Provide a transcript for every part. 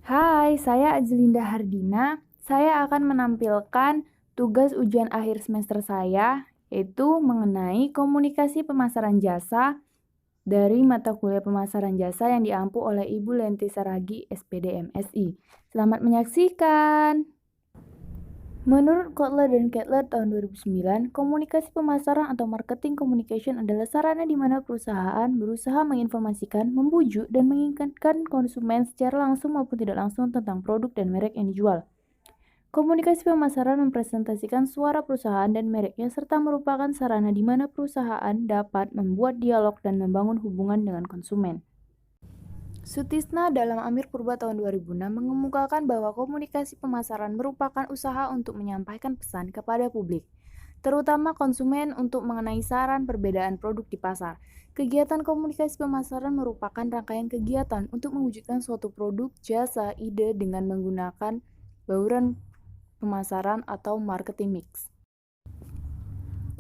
Hai, saya Azelinda Hardina. Saya akan menampilkan tugas ujian akhir semester saya, yaitu mengenai komunikasi pemasaran jasa dari mata kuliah pemasaran jasa yang diampu oleh Ibu Lenti Saragi, SPD MSI. Selamat menyaksikan. Menurut Kotler dan Kettler tahun 2009, komunikasi pemasaran atau marketing communication adalah sarana di mana perusahaan berusaha menginformasikan, membujuk, dan mengingatkan konsumen secara langsung maupun tidak langsung tentang produk dan merek yang dijual. Komunikasi pemasaran mempresentasikan suara perusahaan dan mereknya serta merupakan sarana di mana perusahaan dapat membuat dialog dan membangun hubungan dengan konsumen. Sutisna dalam Amir Purba tahun 2006 mengemukakan bahwa komunikasi pemasaran merupakan usaha untuk menyampaikan pesan kepada publik, terutama konsumen untuk mengenai saran perbedaan produk di pasar. Kegiatan komunikasi pemasaran merupakan rangkaian kegiatan untuk mewujudkan suatu produk, jasa, ide dengan menggunakan bauran pemasaran atau marketing mix.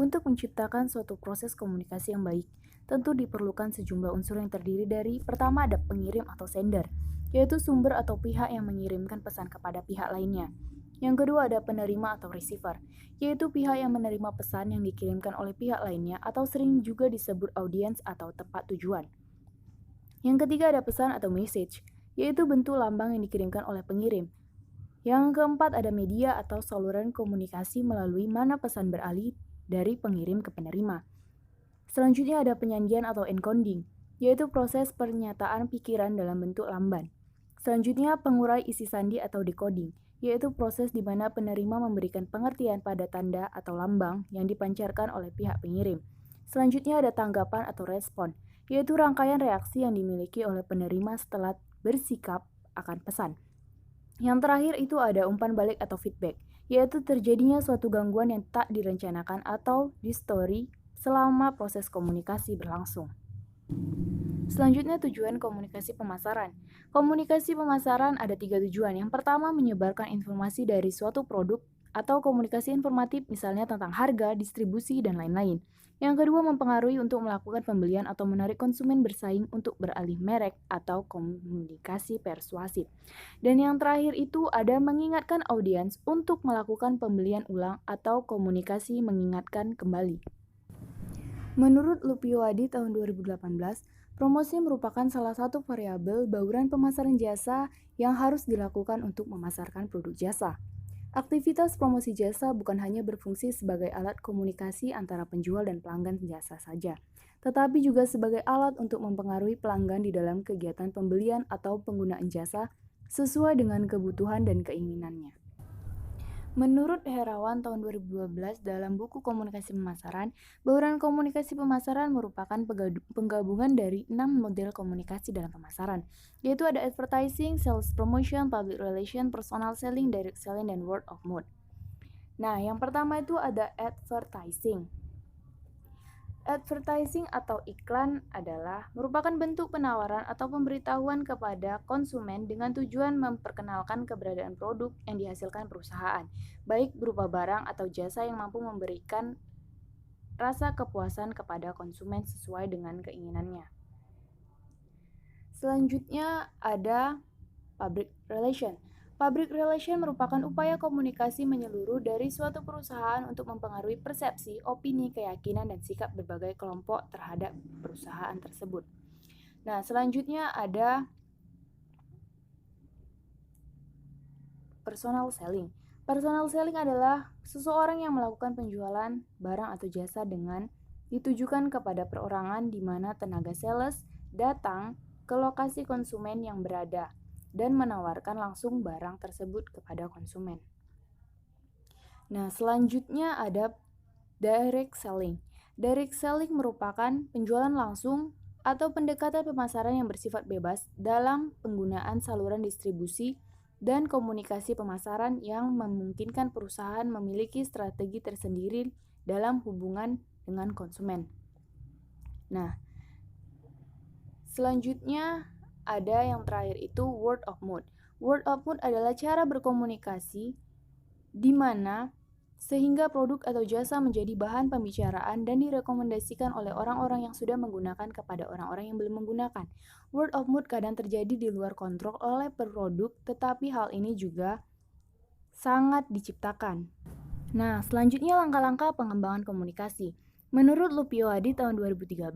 Untuk menciptakan suatu proses komunikasi yang baik, tentu diperlukan sejumlah unsur yang terdiri dari pertama ada pengirim atau sender, yaitu sumber atau pihak yang mengirimkan pesan kepada pihak lainnya. Yang kedua ada penerima atau receiver, yaitu pihak yang menerima pesan yang dikirimkan oleh pihak lainnya atau sering juga disebut audiens atau tempat tujuan. Yang ketiga ada pesan atau message, yaitu bentuk lambang yang dikirimkan oleh pengirim. Yang keempat ada media atau saluran komunikasi melalui mana pesan beralih dari pengirim ke penerima. Selanjutnya ada penyajian atau encoding, yaitu proses pernyataan pikiran dalam bentuk lamban. Selanjutnya pengurai isi sandi atau decoding, yaitu proses di mana penerima memberikan pengertian pada tanda atau lambang yang dipancarkan oleh pihak pengirim. Selanjutnya ada tanggapan atau respon, yaitu rangkaian reaksi yang dimiliki oleh penerima setelah bersikap akan pesan. Yang terakhir itu ada umpan balik atau feedback, yaitu terjadinya suatu gangguan yang tak direncanakan atau distorsi selama proses komunikasi berlangsung. Selanjutnya tujuan komunikasi pemasaran. Komunikasi pemasaran ada 3 tujuan. Yang pertama menyebarkan informasi dari suatu produk atau komunikasi informatif misalnya tentang harga, distribusi, dan lain-lain. Yang kedua mempengaruhi untuk melakukan pembelian atau menarik konsumen bersaing untuk beralih merek atau komunikasi persuasif. Dan yang terakhir itu ada mengingatkan audiens untuk melakukan pembelian ulang atau komunikasi mengingatkan kembali. Menurut Lupiwadi tahun 2018, promosi merupakan salah satu variabel bauran pemasaran jasa yang harus dilakukan untuk memasarkan produk jasa. Aktivitas promosi jasa bukan hanya berfungsi sebagai alat komunikasi antara penjual dan pelanggan jasa saja, tetapi juga sebagai alat untuk mempengaruhi pelanggan di dalam kegiatan pembelian atau penggunaan jasa sesuai dengan kebutuhan dan keinginannya. Menurut Herawan tahun 2012 dalam buku Komunikasi Pemasaran, bauran komunikasi pemasaran merupakan penggabungan dari 6 model komunikasi dalam pemasaran, yaitu ada advertising, sales promotion, public relation, personal selling, direct selling, dan word of mouth. Nah, yang pertama itu ada advertising. Advertising atau iklan adalah merupakan bentuk penawaran atau pemberitahuan kepada konsumen dengan tujuan memperkenalkan keberadaan produk yang dihasilkan perusahaan, baik berupa barang atau jasa yang mampu memberikan rasa kepuasan kepada konsumen sesuai dengan keinginannya. Selanjutnya ada public relation. Public relation merupakan upaya komunikasi menyeluruh dari suatu perusahaan untuk mempengaruhi persepsi, opini, keyakinan, dan sikap berbagai kelompok terhadap perusahaan tersebut. Nah, selanjutnya ada personal selling. Personal selling adalah seseorang yang melakukan penjualan barang atau jasa dengan ditujukan kepada perorangan di mana tenaga sales datang ke lokasi konsumen yang berada dan menawarkan langsung barang tersebut kepada konsumen. Nah, selanjutnya ada direct selling. Direct selling merupakan penjualan langsung atau pendekatan pemasaran yang bersifat bebas dalam penggunaan saluran distribusi dan komunikasi pemasaran yang memungkinkan perusahaan memiliki strategi tersendiri dalam hubungan dengan konsumen. Nah, selanjutnya ada yang terakhir itu word of mouth. Word of mouth adalah cara berkomunikasi di mana sehingga produk atau jasa menjadi bahan pembicaraan dan direkomendasikan oleh orang-orang yang sudah menggunakan kepada orang-orang yang belum menggunakan. Word of mouth kadang terjadi di luar kontrol oleh produk, tetapi hal ini juga sangat diciptakan. Nah, selanjutnya langkah-langkah pengembangan komunikasi. Menurut Lupio Hadi tahun 2013,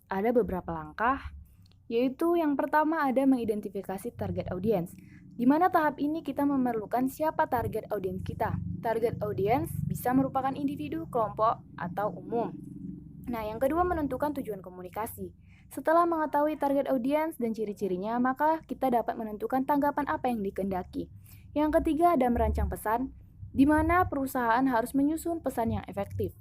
ada beberapa langkah, yaitu yang pertama ada mengidentifikasi target audiens. Di mana tahap ini kita memerlukan siapa target audiens kita. Target audiens bisa merupakan individu, kelompok, atau umum. Nah, yang kedua menentukan tujuan komunikasi. Setelah mengetahui target audiens dan ciri-cirinya, maka kita dapat menentukan tanggapan apa yang dikehendaki. Yang ketiga ada merancang pesan, di mana perusahaan harus menyusun pesan yang efektif.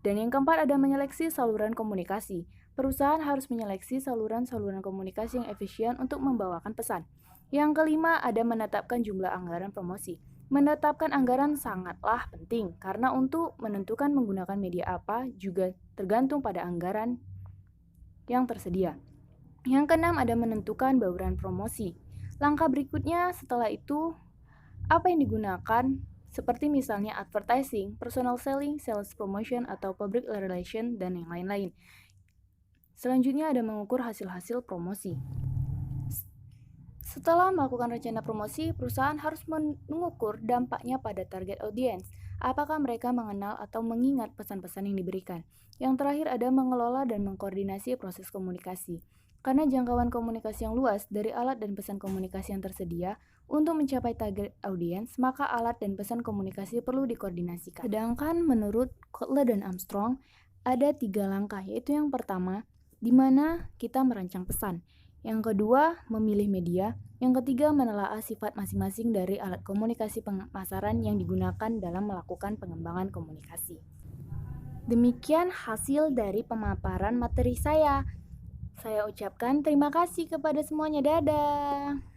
Dan yang keempat ada menyeleksi saluran komunikasi. Perusahaan harus menyeleksi saluran-saluran komunikasi yang efisien untuk membawakan pesan. Yang kelima ada menetapkan jumlah anggaran promosi. Menetapkan anggaran sangatlah penting karena untuk menentukan menggunakan media apa juga tergantung pada anggaran yang tersedia. Yang keenam ada menentukan bauran promosi. Langkah berikutnya setelah itu apa yang digunakan seperti misalnya advertising, personal selling, sales promotion, atau public relation, dan yang lain-lain. Selanjutnya ada mengukur hasil-hasil promosi. Setelah melakukan rencana promosi, perusahaan harus mengukur dampaknya pada target audiens. Apakah mereka mengenal atau mengingat pesan-pesan yang diberikan? Yang terakhir ada mengelola dan mengkoordinasi proses komunikasi. Karena jangkauan komunikasi yang luas dari alat dan pesan komunikasi yang tersedia, untuk mencapai target audiens, maka alat dan pesan komunikasi perlu dikoordinasikan. Sedangkan menurut Kotler dan Armstrong, ada 3 langkah, yaitu yang pertama, di mana kita merancang pesan. Yang kedua, memilih media. Yang ketiga, menelaah sifat masing-masing dari alat komunikasi pemasaran yang digunakan dalam melakukan pengembangan komunikasi. Demikian hasil dari pemaparan materi saya. Saya ucapkan terima kasih kepada semuanya. Dadah!